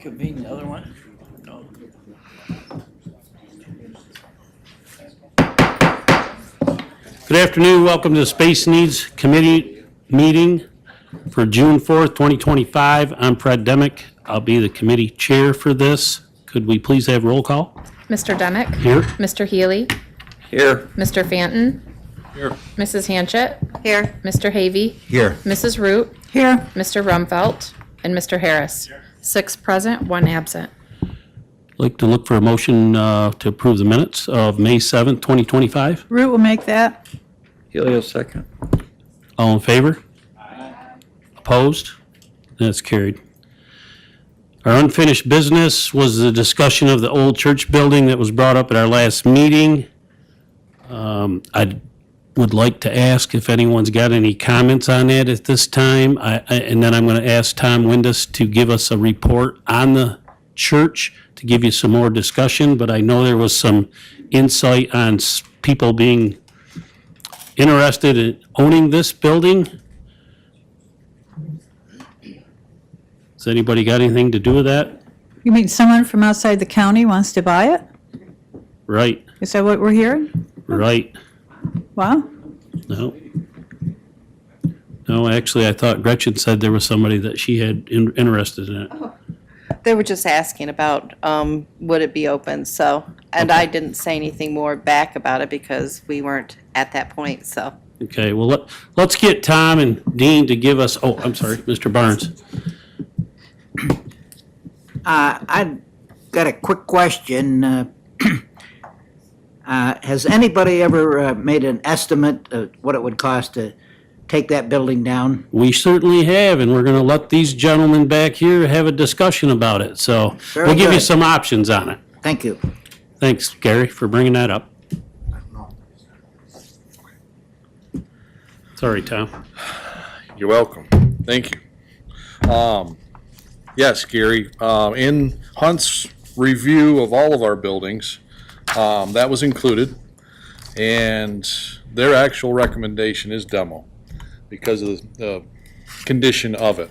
reconvene the other one? No. Good afternoon, welcome to the Space Needs Committee meeting for June 4th, 2025. I'm Fred Demick. I'll be the committee chair for this. Could we please have roll call? Mr. Demick? Here. Mr. Healy? Here. Mr. Fanton? Here. Mrs. Hanchett? Here. Mr. Havey? Here. Mrs. Root? Here. Mr. Rumfelt? And Mr. Harris. 6 present, 1 absent. I'd like to look for a motion to approve the minutes of May 7th, 2025. Root will make that. Helios second. All in favor? Opposed? That's carried. Our unfinished business was the discussion of the old church building that was brought up at our last meeting. I would like to ask if anyone's got any comments on that at this time. And then I'm going to ask Tom Windus to give us a report on the church to give you some more discussion. But I know there was some insight on people being interested in owning this building. Has anybody got anything to do with that? You mean someone from outside the county wants to buy it? Right, Is that what we're hearing? right. Wow. No. No, actually, I thought Gretchen said there was somebody that she had interested in it. They were just asking about, would it be open, so, and I didn't say anything more back about it because we weren't at that point, so. Okay, well, let's get Tom and Dean to give us, oh, I'm sorry, Mr. Barnes. I've got a quick question. Has anybody ever made an estimate of what it would cost to take that building down? We certainly have, and we're going to let these gentlemen back here have a discussion about it. So Very we'll give you good. some options on it. Thank you. Thanks, Gary, for bringing that up. Sorry, Tom. You're welcome. Thank you. Yes, Gary, in Hunt's review of all of our buildings, that was included, and their actual recommendation is demo because of the condition of it.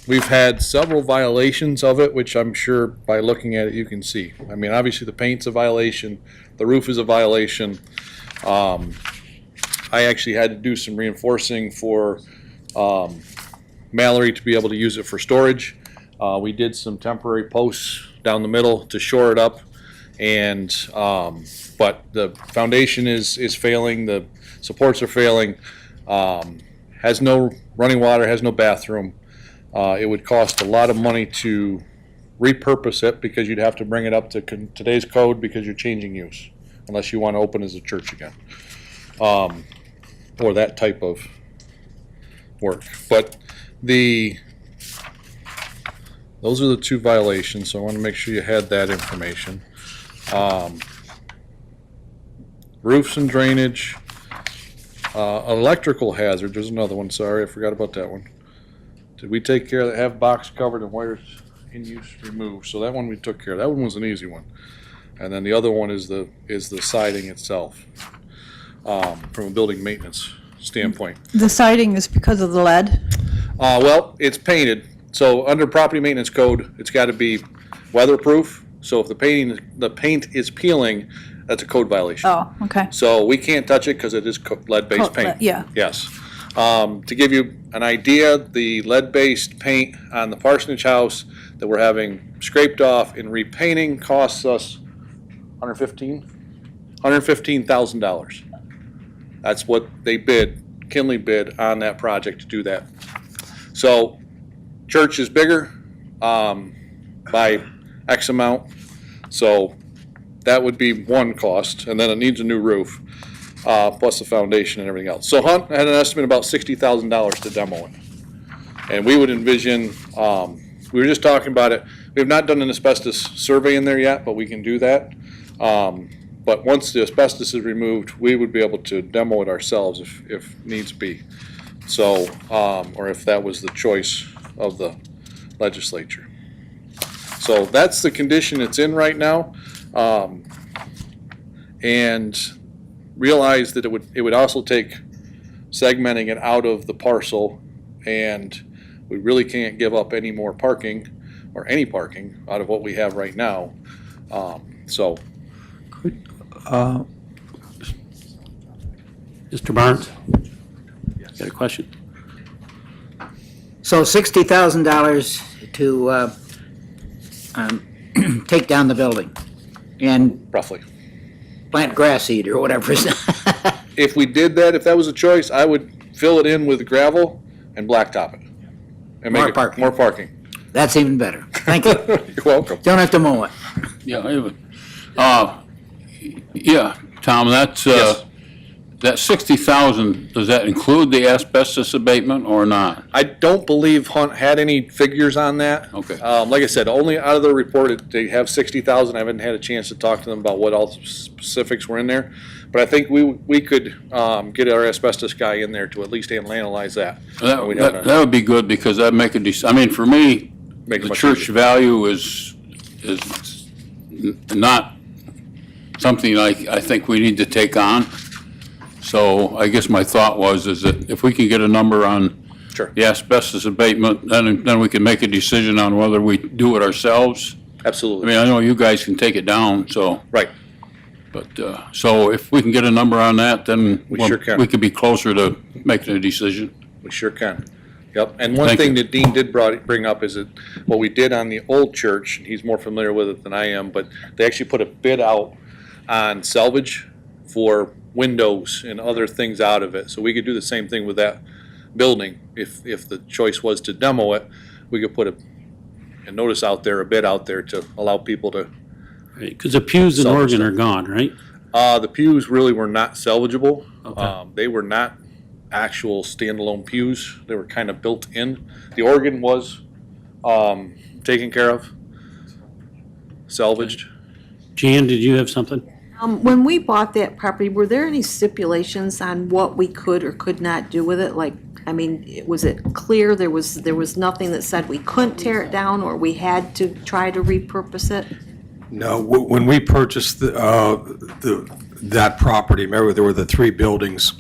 We've had several violations of it, which I'm sure by looking at it you can see. I mean, obviously the paint's a violation, the roof is a violation. I actually had to do some reinforcing for Mallory to be able to use it for storage. We did some temporary posts down the middle to shore it up, and but the foundation is failing, the supports are failing, has no running water, has no bathroom. It would cost a lot of money to repurpose it because you'd have to bring it up to today's code because you're changing use, unless you want to open as a church again. Or that type of work. But those are the two violations, so I want to make sure you had that information. Roofs and drainage, electrical hazard, there's another one, sorry, I forgot about that one. Did we take care of that? Have box covered and wires in use removed, so that one we took care of. That one was an easy one. And then the other one is the siding itself. From a building maintenance standpoint. The siding is because of the lead? Well, it's painted, so under property maintenance code, it's got to be weatherproof. So if the paint is peeling, that's a code violation. Oh, okay. So we can't touch it because it is lead-based paint. Yeah. Yes. To give you an idea, the lead-based paint on the parsonage house that we're having scraped off and repainting costs us $115,000. That's what they bid, Kinley bid on that project to do that. So church is bigger by X amount, so that would be one cost, and then it needs a new roof, plus the foundation and everything else. So Hunt had an estimate about $60,000 to demo it. And we would envision, we were just talking about it, we have not done an asbestos survey in there yet, but we can do that. But once the asbestos is removed, we would be able to demo it ourselves if needs be. So, or if that was the choice of the legislature. So that's the condition it's in right now. And realize that it would also take segmenting it out of the parcel, and we really can't give up any more parking or any parking out of what we have right now. So, Mr. Barnes? Got a question? So $60,000 to take down the building and roughly. plant grass seed or whatever. If we did that, if that was a choice, I would fill it in with gravel and blacktop it. And More make it parking. more parking. That's even better. Thank you. You're welcome. Don't have to mow it. Yeah, yeah, Tom, that's, Yes. that 60,000, does that include the asbestos abatement or not? I don't believe Hunt had any figures on that. Okay. Like I said, only out of the report, they have 60,000. I haven't had a chance to talk to them about what all the specifics were in there. But I think we could get our asbestos guy in there to at least analyze that. And we'd have That to would be good, because that'd make I mean, for me, make it the much church easier. value is not something I think we need to take on. So I guess my thought is that if we can get a number on Sure. the asbestos abatement, then we can make a decision on whether we do it ourselves. I Absolutely. mean, I know you guys can take it down, so, Right. but, so if we can get a number on that, then We sure can. we could be closer to making a decision. We sure can. Yep. And one Thank thing you. that Dean did bring up is that what we did on the old church, and he's more familiar with it than I am, but they actually put a bid out on salvage for windows and other things out of it. So we could do the same thing with that building. If the choice was to demo it, we could put a notice out there, a bid out there to allow people to. Because the pews in Salvage Oregon them. are gone, right? The pews really were not salvageable. Okay. They were not actual standalone pews. They were kind of built in. The organ was taken care of, salvaged. Jan, did you have something? When we bought that property, were there any stipulations on what we could or could not do with it? Like, I mean, was it clear there was nothing that said we couldn't tear it down or we had to try to repurpose it? No, when we purchased that property, remember there were the three buildings.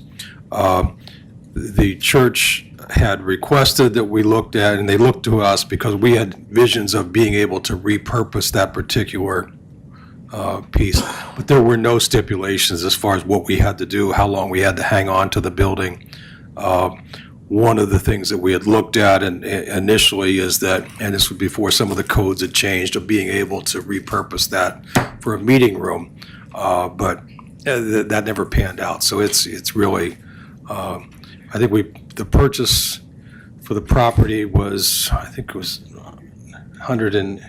The church had requested that we looked at, and they looked to us because we had visions of being able to repurpose that particular piece. But there were no stipulations as far as what we had to do, how long we had to hang on to the building. One of the things that we had looked at initially is that, and this was before some of the codes had changed, of being able to repurpose that for a meeting room, but that never panned out. So it's really, I think the purchase for the property was, I think it was 100 and,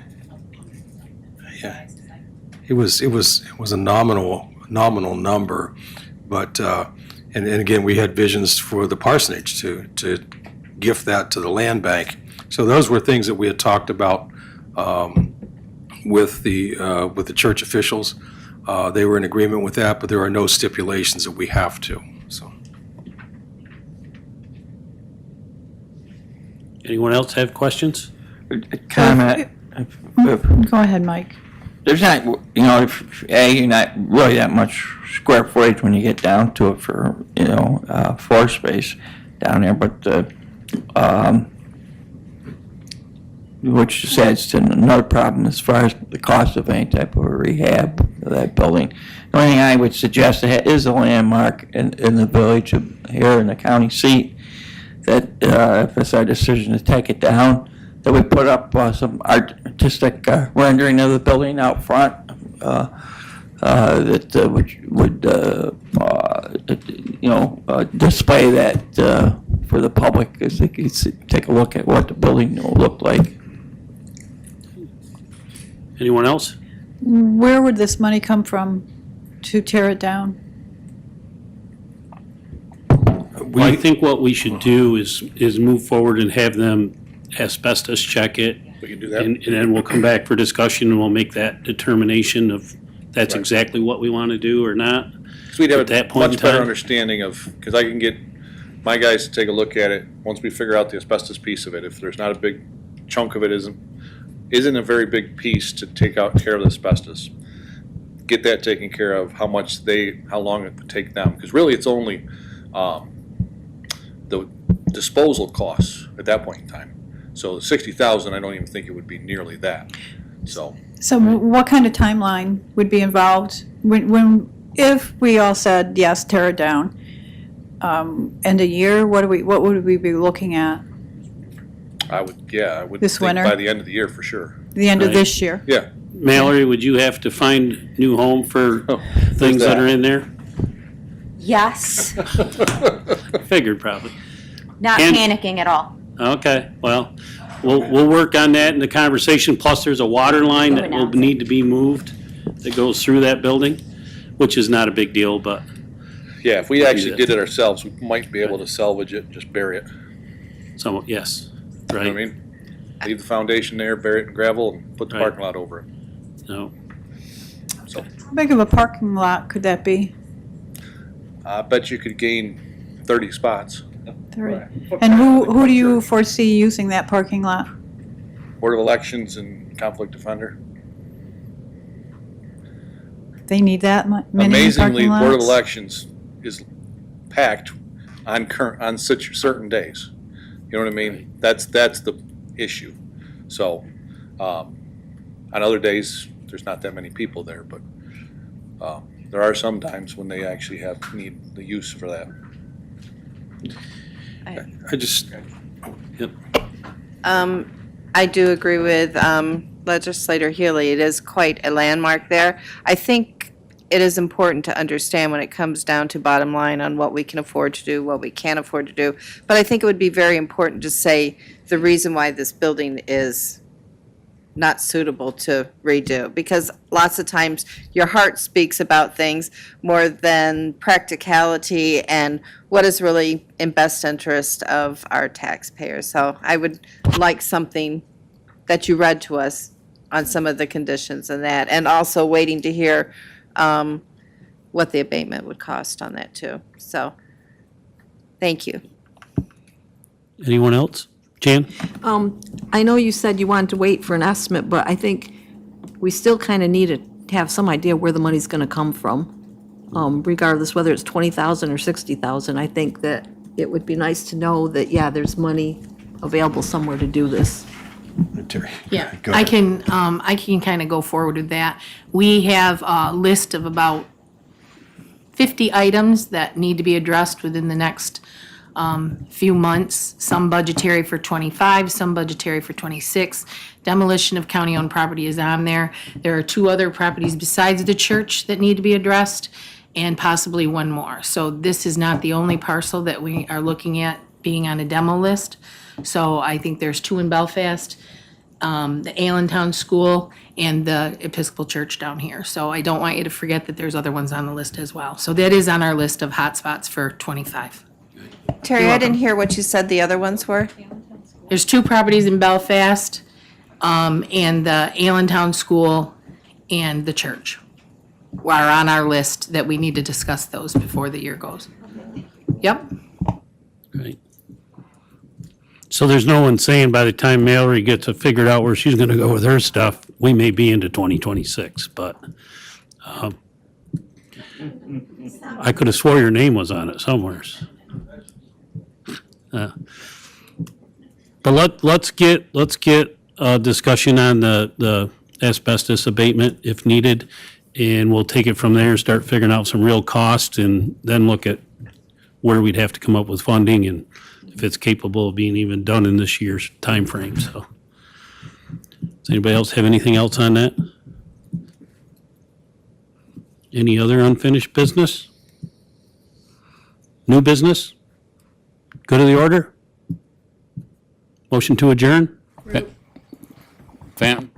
yeah, it was a nominal number, but. And again, we had visions for the parsonage to gift that to the land bank. So those were things that we had talked about with the church officials. They were in agreement with that, but there are no stipulations that we have to. So Anyone else have questions? Comment. Go ahead, Mike. There's not, you're not really that much square footage when you get down to it for, floor space down there, but, which just adds to another problem as far as the cost of any type of a rehab of that building. The only thing I would suggest that is a landmark in the village here in the county seat, that if it's our decision to take it down, that we put up some artistic rendering of the building out front that would display that for the public, as they could take a look at what the building will look like. Anyone else? Where would this money come from to tear it down? Well, I think what we should do is move forward and have them asbestos check it. We can do that. And then we'll come back for discussion and we'll make that determination of that's Right. exactly what we want to do or not. So we'd have At that a point in much better time? understanding of, because I can get my guys to take a look at it, once we figure out the asbestos piece of it. If there's not a big chunk of it, isn't a very big piece to take out care of the asbestos. Get that taken care of, how long it would take them, because really it's only the disposal costs at that point in time. So the 60,000, I don't even think it would be nearly that, so. So what kind of timeline would be involved if we all said, yes, tear it down? End of year, what would we be looking at? I would This think winter? by the end of the year for sure. The end of Right. this year? Yeah. Mallory, would you have to find new home for things that that. are in there? Yes, Figured probably. not And- panicking at all. Okay, well, we'll work on that in the conversation, plus there's a water line that will need to be moved that goes through that building, which is not a big deal, but, Yeah, if we actually that. did it ourselves, we might be able to salvage it, and just bury it. some, yes, You know what I right, mean? Leave the foundation there, bury it in gravel, and put the Right. parking lot over it. no. So How big of a parking lot could that be? I bet you could gain 30 spots. And who do you foresee using that parking lot? Board of Elections and Conflict Defender. They need that many Amazingly, parking lots? Board of Elections is packed on such certain days. You know what I mean? That's the issue. So, on other days, there's not that many people there, but, there are some times when they actually need the use for that. I just, I do agree with Legislator Healy. It is quite a landmark there. I think it is important to understand when it comes down to bottom line on what we can afford to do, what we can't afford to do. But I think it would be very important to say the reason why this building is not suitable to redo, because lots of times your heart speaks about things more than practicality and what is really in best interest of our taxpayers. So I would like something that you read to us on some of the conditions and that, and also waiting to hear what the abatement would cost on that too. So, thank you. Anyone else? Jan? I know you said you wanted to wait for an estimate, but I think we still kind of need to have some idea where the money's going to come from, regardless whether it's 20,000 or 60,000. I think that it would be nice to know that, yeah, there's money available somewhere to do this. Terry. Yeah, Go I ahead. can kind of go forward with that. We have a list of about 50 items that need to be addressed within the next few months, some budgetary for '25, some budgetary for '26. Demolition of county-owned property is on there. There are 2 other properties besides the church that need to be addressed, and possibly 1 more. So this is not the only parcel that we are looking at being on a demo list. So I think there's 2 in Belfast, the Allentown School, and the Episcopal Church down here. So I don't want you to forget that there's other ones on the list as well. So that is on our list of hotspots for '25. Terry, I didn't hear what you said the other ones were. There's 2 properties in Belfast, and the Allentown School and the church are on our list that we need to discuss those before the year goes. Yep. Right. So there's no one saying by the time Mallory gets it figured out where she's gonna go with her stuff, we may be into 2026, but, I could have swore your name was on it somewheres. But let's get a discussion on the asbestos abatement if needed, and we'll take it from there and start figuring out some real costs, and then look at where we'd have to come up with funding and if it's capable of being even done in this year's timeframe, so. Does anybody else have anything else on that? Any other unfinished business? New business? Go to the order? Motion to adjourn? Phantom?